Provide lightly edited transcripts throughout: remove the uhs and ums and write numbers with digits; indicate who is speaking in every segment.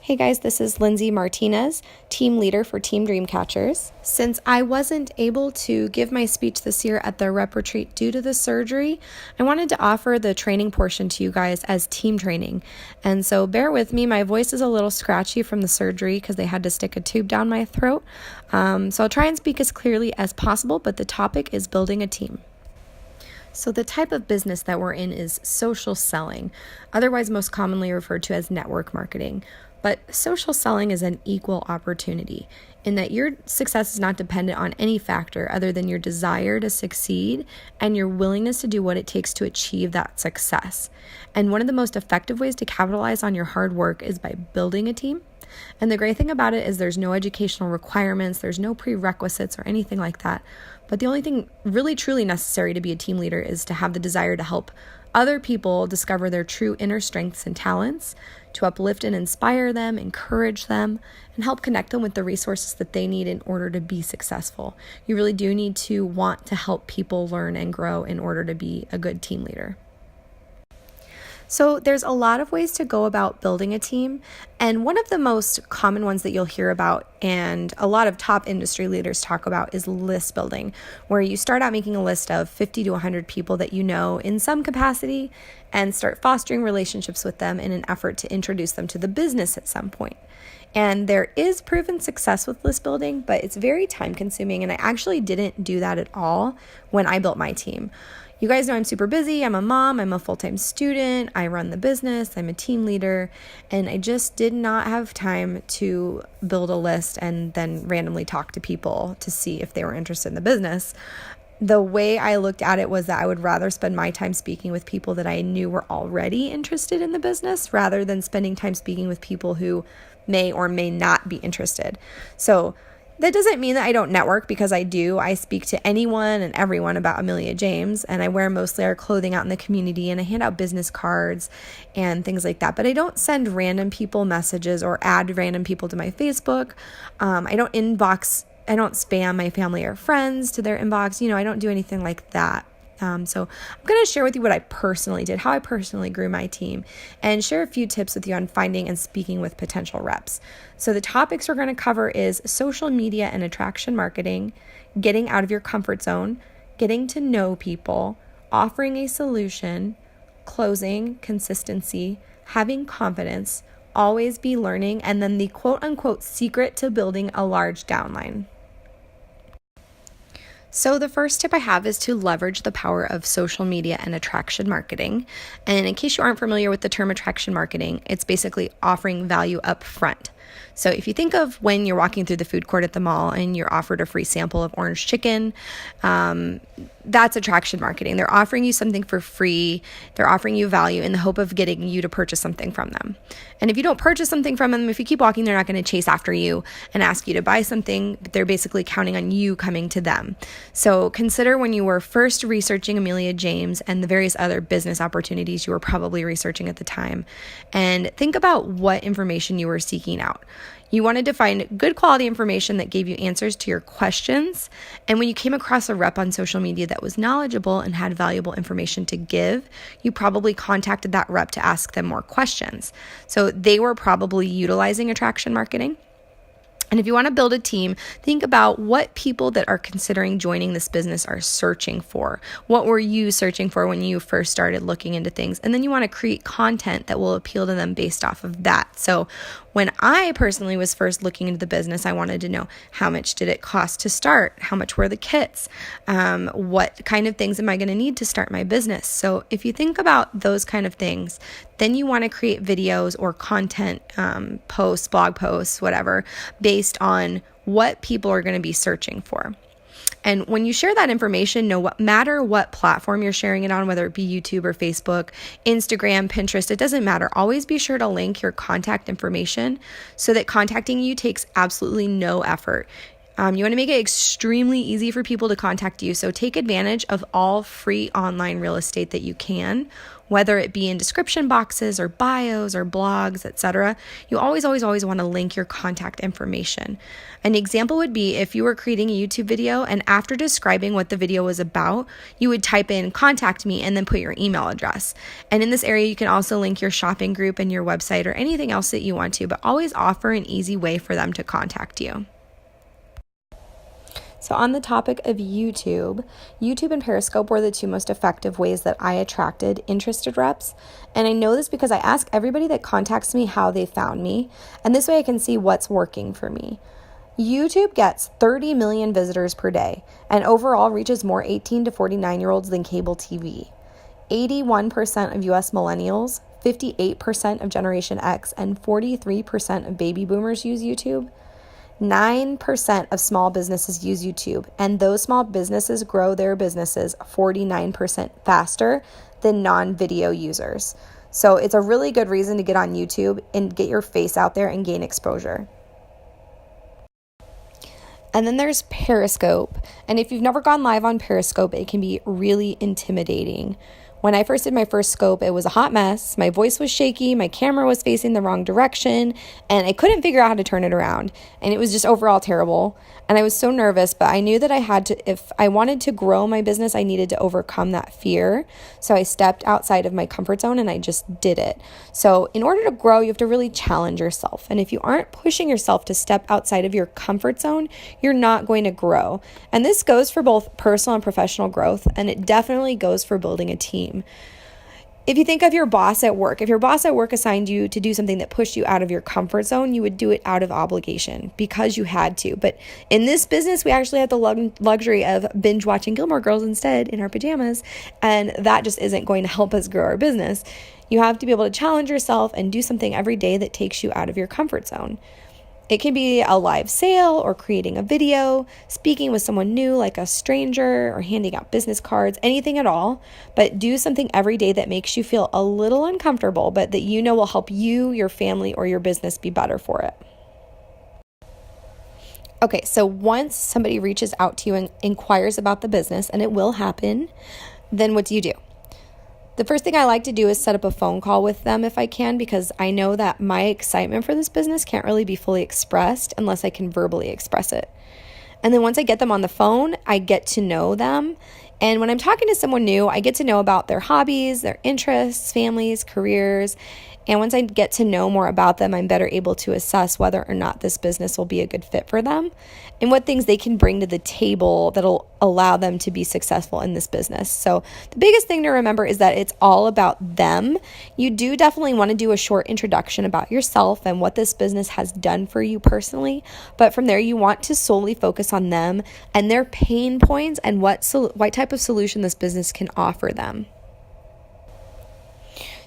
Speaker 1: Hey guys, this is Linsey Martinez, team leader for Team Dreamcatchers. Since I wasn't able to give my speech this year at the rep retreat due to the surgery, I wanted to offer the training portion to you guys as team training. And so bear with me, my voice is a little scratchy from the surgery because they had to stick a tube down my throat. So I'll try and speak as clearly as possible, but the topic is building a team. So the type of business that we're in is social selling, otherwise most commonly referred to as network marketing. But social selling is an equal opportunity in that your success is not dependent on any factor other than your desire to succeed and your willingness to do what it takes to achieve that success. And one of the most effective ways to capitalize on your hard work is by building a team. And the great thing about it is there's no educational requirements, there's no prerequisites or anything like that. But the only thing really truly necessary to be a team leader is to have the desire to help other people discover their true inner strengths and talents, to uplift and inspire them, encourage them, and help connect them with the resources that they need in order to be successful. You really do need to want to help people learn and grow in order to be a good team leader. So there's a lot of ways to go about building a team, and one of the most common ones that you'll hear about and a lot of top industry leaders talk about is list building, where you start out making a list of 50 to 100 people that you know in some capacity and start fostering relationships with them in an effort to introduce them to the business at some point. And there is proven success with list building, but it's very time consuming, and I actually didn't do that at all when I built my team. You guys know I'm super busy. I'm a mom, I'm a full-time student, I run the business, I'm a team leader, and I just did not have time to build a list and then randomly talk to people to see if they were interested in the business. The way I looked at it was that I would rather spend my time speaking with people that I knew were already interested in the business rather than spending time speaking with people who may or may not be interested. So that doesn't mean that I don't network, because I do. I speak to anyone and everyone about Amelia James, and I wear mostly our clothing out in the community, and I hand out business cards and things like that. But I don't send random people messages or add random people to my Facebook. I don't spam my family or friends to their inbox. I don't do anything like that. So I'm going to share with you what I personally did, how I personally grew my team, and share a few tips with you on finding and speaking with potential reps. So the topics we're going to cover is social media and attraction marketing, getting out of your comfort zone, getting to know people, offering a solution, closing, consistency, having confidence, always be learning, and then the quote unquote secret to building a large downline. So the first tip I have is to leverage the power of social media and attraction marketing. And in case you aren't familiar with the term attraction marketing, it's basically offering value up front. So if you think of when you're walking through the food court at the mall and you're offered a free sample of orange chicken, that's attraction marketing. They're offering you something for free. They're offering you value in the hope of getting you to purchase something from them. And if you don't purchase something from them, if you keep walking, they're not going to chase after you and ask you to buy something. They're basically counting on you coming to them. So consider when you were first researching Amelia James and the various other business opportunities you were probably researching at the time, and think about what information you were seeking out. You wanted to find good quality information that gave you answers to your questions. And when you came across a rep on social media that was knowledgeable and had valuable information to give, you probably contacted that rep to ask them more questions. So they were probably utilizing attraction marketing. And if you want to build a team, think about what people that are considering joining this business are searching for. What were you searching for when you first started looking into things? And then you want to create content that will appeal to them based off of that. So when I personally was first looking into the business, I wanted to know, how much did it cost to start? How much were the kits? What kind of things am I going to need to start my business? So if you think about those kind of things, then you want to create videos or content, posts, blog posts, whatever, based on what people are going to be searching for. And when you share that information, no matter what platform you're sharing it on, whether it be YouTube or Facebook, Instagram, Pinterest, it doesn't matter. Always be sure to link your contact information so that contacting you takes absolutely no effort. You want to make it extremely easy for people to contact you. So take advantage of all free online real estate that you can, whether it be in description boxes or bios or blogs, etc. You always want to link your contact information. An example would be if you were creating a YouTube video and after describing what the video was about, you would type in contact me and then put your email address. And in this area, you can also link your shopping group and your website or anything else that you want to, but always offer an easy way for them to contact you. So on the topic of YouTube and Periscope were the two most effective ways that I attracted interested reps. And I know this because I ask everybody that contacts me how they found me. And this way I can see what's working for me. YouTube gets 30 million visitors per day and overall reaches more 18 to 49-year-olds than cable TV. 81% of US millennials, 58% of Generation X, and 43% of baby boomers use YouTube. 9% of small businesses use YouTube, and those small businesses grow their businesses 49% faster than non-video users. So it's a really good reason to get on YouTube and get your face out there and gain exposure. And then there's Periscope. And if you've never gone live on Periscope, it can be really intimidating. When I first did my first scope, it was a hot mess. My voice was shaky, my camera was facing the wrong direction, and I couldn't figure out how to turn it around. And it was just overall terrible. And I was so nervous, but I knew that I had to, if I wanted to grow my business, I needed to overcome that fear. So I stepped outside of my comfort zone and I just did it. So in order to grow, you have to really challenge yourself. And if you aren't pushing yourself to step outside of your comfort zone, you're not going to grow. And this goes for both personal and professional growth, and it definitely goes for building a team. If you think of your boss at work, if your boss at work assigned you to do something that pushed you out of your comfort zone, you would do it out of obligation because you had to. But in this business, we actually have the luxury of binge watching Gilmore Girls instead in our pajamas, and that just isn't going to help us grow our business. You have to be able to challenge yourself and do something every day that takes you out of your comfort zone. It can be a live sale or creating a video, speaking with someone new like a stranger, or handing out business cards, anything at all. But do something every day that makes you feel a little uncomfortable, but that you know will help you, your family, or your business be better for it. Okay, so once somebody reaches out to you and inquires about the business, and it will happen, then what do? The first thing I like to do is set up a phone call with them if I can, because I know that my excitement for this business can't really be fully expressed unless I can verbally express it. And then once I get them on the phone, I get to know them. And when I'm talking to someone new, I get to know about their hobbies, their interests, families, careers. And once I get to know more about them, I'm better able to assess whether or not this business will be a good fit for them and what things they can bring to the table that'll allow them to be successful in this business. So the biggest thing to remember is that it's all about them. You do definitely want to do a short introduction about yourself and what this business has done for you personally. But from there, you want to solely focus on them and their pain points and what type of solution this business can offer them.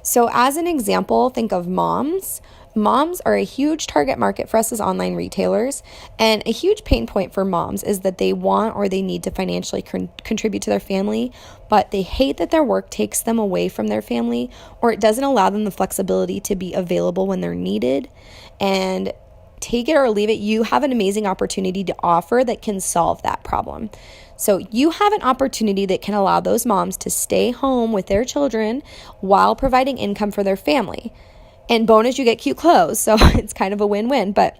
Speaker 1: So as an example, think of moms. Moms are a huge target market for us as online retailers, and a huge pain point for moms is that they want or they need to financially contribute to their family, but they hate that their work takes them away from their family, or it doesn't allow them the flexibility to be available when they're needed. And take it or leave it, you have an amazing opportunity to offer that can solve that problem. So you have an opportunity that can allow those moms to stay home with their children while providing income for their family. And bonus, you get cute clothes. So it's kind of a win-win. But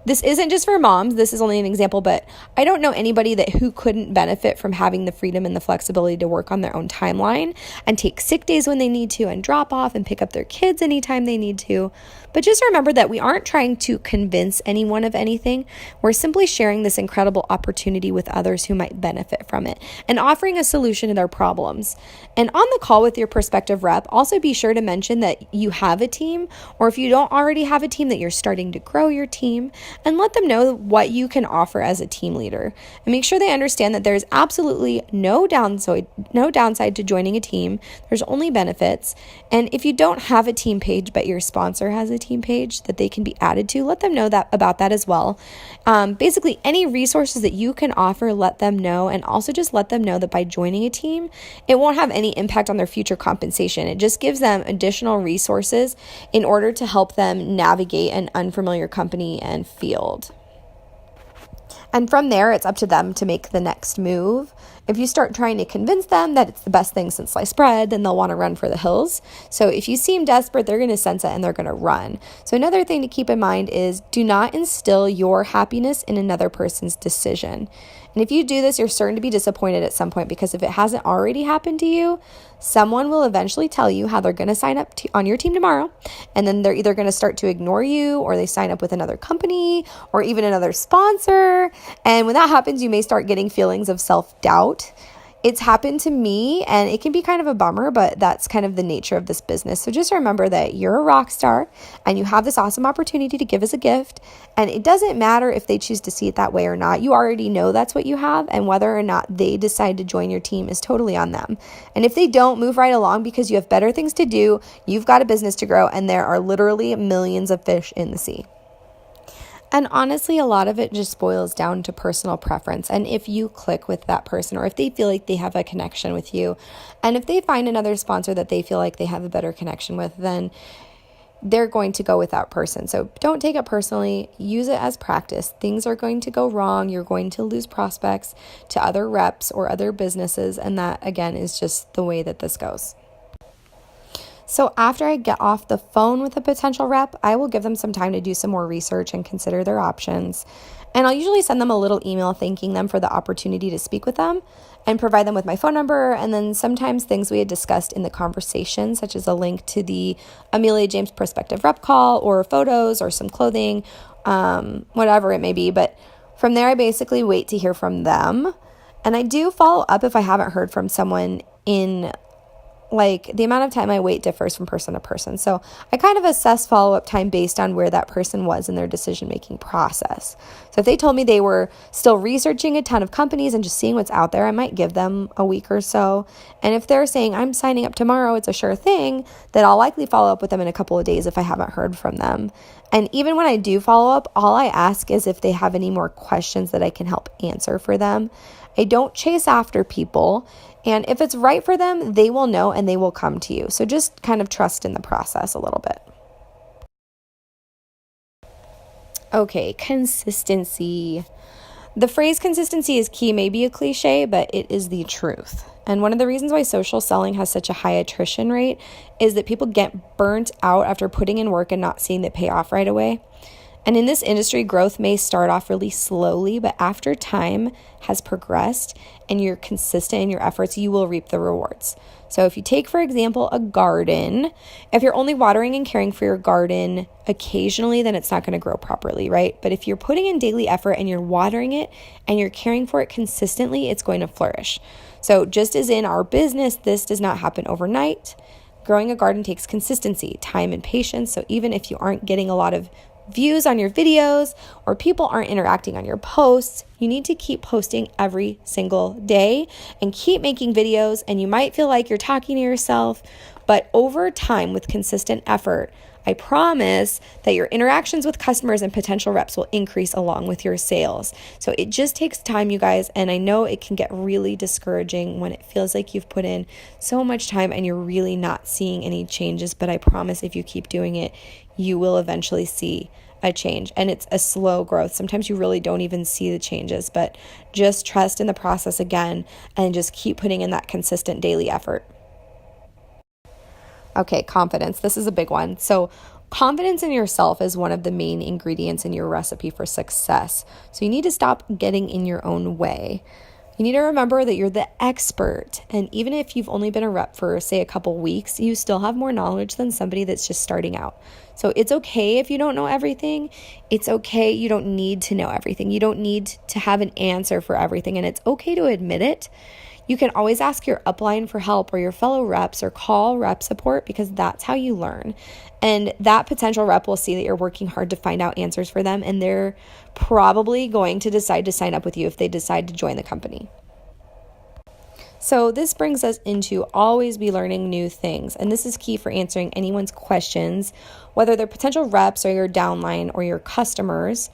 Speaker 1: this isn't just for moms. This is only an example, but I don't know anybody who couldn't benefit from having the freedom and the flexibility to work on their own timeline and take sick days when they need to and drop off and pick up their kids anytime they need to. But just remember that we aren't trying to convince anyone of anything. We're simply sharing this incredible opportunity with others who might benefit from it and offering a solution to their problems. And on the call with your prospective rep, also be sure to mention that you have a team, or if you don't already have a team, that you're starting to grow your team, and let them know what you can offer as a team leader. And make sure they understand that there's absolutely no downside to joining a team. There's only benefits. And if you don't have a team page, but your sponsor has a team page that they can be added to, let them know about that as well. Basically, any resources that you can offer, let them know. And also just let them know that by joining a team, it won't have any impact on their future compensation. It just gives them additional resources in order to help them navigate an unfamiliar company and field. And from there, it's up to them to make the next move. If you start trying to convince them that it's the best thing since sliced bread, then they'll want to run for the hills. So if you seem desperate, they're going to sense it and they're going to run. So another thing to keep in mind is do not instill your happiness in another person's decision. And if you do this, you're certain to be disappointed at some point, because if it hasn't already happened to you, someone will eventually tell you how they're going to sign up on your team tomorrow. And then they're either going to start to ignore you, or they sign up with another company or even another sponsor. And when that happens, you may start getting feelings of self-doubt. It's happened to me, and it can be kind of a bummer, but that's kind of the nature of this business. So just remember that you're a rock star and you have this awesome opportunity to give as a gift. And it doesn't matter if they choose to see it that way or not. You already know that's what you have, and whether or not they decide to join your team is totally on them. And if they don't, move right along, because you have better things to do. You've got a business to grow, and there are literally millions of fish in the sea. And honestly, a lot of it just boils down to personal preference. And if you click with that person, or if they feel like they have a connection with you, and if they find another sponsor that they feel like they have a better connection with, then they're going to go with that person. So don't take it personally. Use it as practice. Things are going to go wrong. You're going to lose prospects to other reps or other businesses. And that, again, is just the way that this goes. So after I get off the phone with a potential rep, I will give them some time to do some more research and consider their options. And I'll usually send them a little email thanking them for the opportunity to speak with them, and provide them with my phone number, and then sometimes things we had discussed in the conversation, such as a link to the Amelia James prospective rep call, or photos, or some clothing, whatever it may be. But from there, I basically wait to hear from them. And I do follow up if I haven't heard from someone in the amount of time I wait differs from person to person. So I kind of assess follow-up time based on where that person was in their decision-making process. So if they told me they were still researching a ton of companies and just seeing what's out there, I might give them a week or so. And if they're saying, I'm signing up tomorrow, it's a sure thing, then I'll likely follow up with them in a couple of days if I haven't heard from them. And even when I do follow up, all I ask is if they have any more questions that I can help answer for them. I don't chase after people. And if it's right for them, they will know and they will come to you. So just kind of trust in the process a little bit. Okay, consistency. The phrase consistency is key may be a cliche, but it is the truth. And one of the reasons why social selling has such a high attrition rate is that people get burnt out after putting in work and not seeing the payoff right away. And in this industry, growth may start off really slowly, but after time has progressed and you're consistent in your efforts, you will reap the rewards. So if you take, for example, a garden, if you're only watering and caring for your garden occasionally, then it's not going to grow properly, right? But if you're putting in daily effort and you're watering it and you're caring for it consistently, it's going to flourish. So just as in our business, this does not happen overnight. Growing a garden takes consistency, time, and patience. So even if you aren't getting a lot of views on your videos, or people aren't interacting on your posts, you need to keep posting every single day and keep making videos. And you might feel like you're talking to yourself, but over time, with consistent effort, I promise that your interactions with customers and potential reps will increase along with your sales. So it just takes time, you guys. And I know it can get really discouraging when it feels like you've put in so much time and you're really not seeing any changes. But I promise if you keep doing it, you will eventually see a change. And it's a slow growth. Sometimes you really don't even see the changes, but just trust in the process again and just keep putting in that consistent daily effort. Okay, confidence. This is a big one. So confidence in yourself is one of the main ingredients in your recipe for success. So you need to stop getting in your own way. You need to remember that you're the expert. And even if you've only been a rep for, say, a couple weeks, you still have more knowledge than somebody that's just starting out. So it's okay if you don't know everything. It's okay. You don't need to know everything. You don't need to have an answer for everything. And it's okay to admit it. You can always ask your upline for help or your fellow reps, or call rep support, because that's how you learn. And that potential rep will see that you're working hard to find out answers for them, and they're probably going to decide to sign up with you if they decide to join the company. So this brings us into always be learning new things. And this is key for answering anyone's questions, whether they're potential reps or your downline or your customers.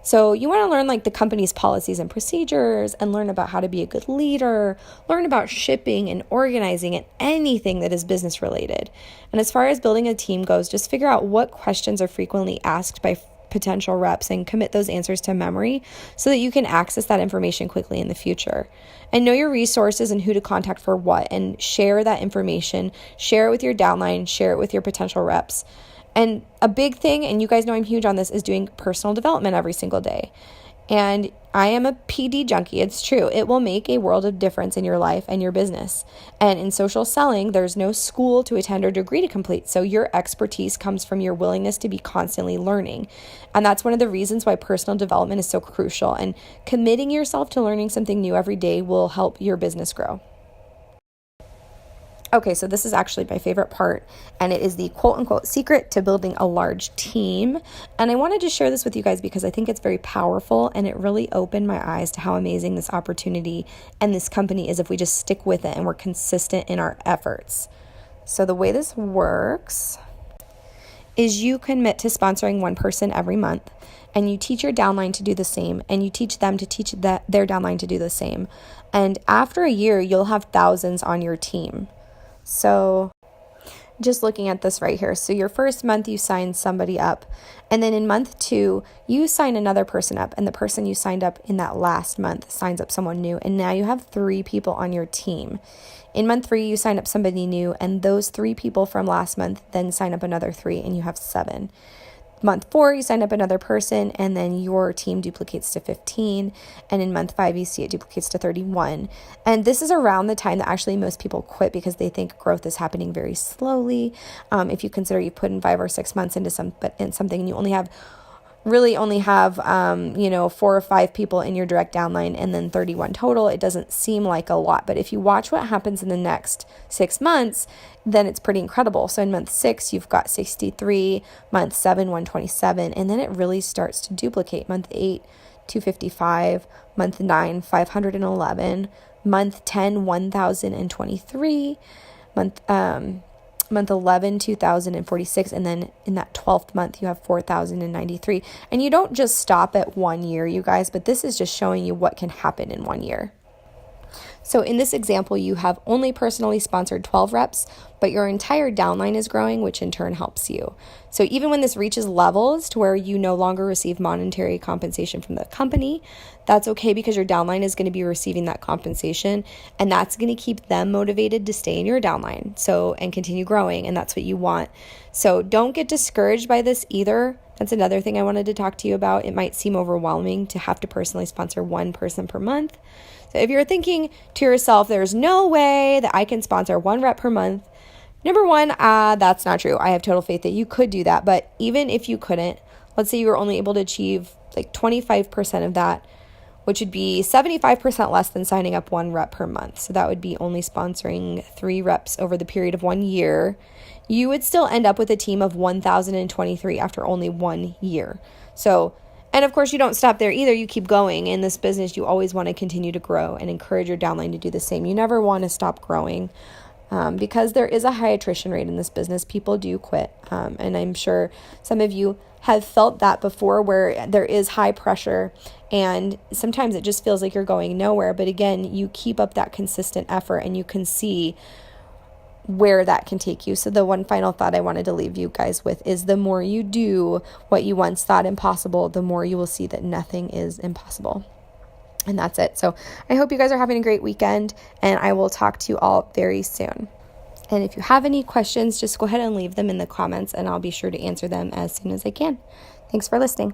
Speaker 1: So you want to learn the company's policies and procedures, and learn about how to be a good leader, learn about shipping and organizing and anything that is business related. And as far as building a team goes, just figure out what questions are frequently asked by potential reps and commit those answers to memory so that you can access that information quickly in the future. And know your resources and who to contact for what, and share that information. Share it with your downline, share it with your potential reps. And a big thing, and you guys know I'm huge on this, is doing personal development every single day. And I am a PD junkie. It's true. It will make a world of difference in your life and your business. And in social selling, there's no school to attend or degree to complete. So your expertise comes from your willingness to be constantly learning. And that's one of the reasons why personal development is so crucial. And committing yourself to learning something new every day will help your business grow. Okay, so this is actually my favorite part, and it is the quote-unquote secret to building a large team. And I wanted to share this with you guys because I think it's very powerful, and it really opened my eyes to how amazing this opportunity and this company is if we just stick with it and we're consistent in our efforts. So the way this works is you commit to sponsoring one person every month, and you teach your downline to do the same, and you teach them to teach their downline to do the same. And after a year, you'll have thousands on your team. So just looking at this right here. So your first month you sign somebody up, and then in month 2 you sign another person up, and the person you signed up in that last month signs up someone new, and now you have 3 people on your team. In month 3 you sign up somebody new, and those 3 people from last month then sign up another 3, and you have 7. Month 4, you sign up another person, and then your team duplicates to 15. And in month 5, you see it duplicates to 31. And this is around the time that actually most people quit because they think growth is happening very slowly. If you consider you put in 5 or 6 months into something, and you only have 4 or 5 people in your direct downline and then 31 total, it doesn't seem like a lot. But if you watch what happens in the next 6 months, then it's pretty incredible. So in month 6, you've got 63, month 7, 127, and then it really starts to duplicate. Month 8, 255, month 9, 511, month 10, 1,023, month 11, 2,046, and then in that 12th month, you have 4,093. And you don't just stop at 1 year, you guys, but this is just showing you what can happen in 1 year. So in this example, you have only personally sponsored 12 reps, but your entire downline is growing, which in turn helps you. So even when this reaches levels to where you no longer receive monetary compensation from the company, that's okay because your downline is going to be receiving that compensation, and that's going to keep them motivated to stay in your downline and continue growing, and that's what you want. So don't get discouraged by this either. That's another thing I wanted to talk to you about. It might seem overwhelming to have to personally sponsor one person per month. So if you're thinking to yourself, there's no way that I can sponsor 1 rep per month, number one, that's not true. I have total faith that you could do that. But even if you couldn't, let's say you were only able to achieve like 25% of that, which would be 75% less than signing up 1 rep per month. So that would be only sponsoring 3 reps over the period of 1 year. You would still end up with a team of 1,023 after only 1 year. And of course, you don't stop there either. You keep going. In this business, you always want to continue to grow and encourage your downline to do the same. You never want to stop growing because there is a high attrition rate in this business. People do quit. And I'm sure some of you have felt that before, where there is high pressure and sometimes it just feels like you're going nowhere. But again, you keep up that consistent effort and you can see where that can take you. So the one final thought I wanted to leave you guys with is the more you do what you once thought impossible, the more you will see that nothing is impossible. And that's it. So I hope you guys are having a great weekend, and I will talk to you all very soon. And if you have any questions, just go ahead and leave them in the comments, and I'll be sure to answer them as soon as I can. Thanks for listening.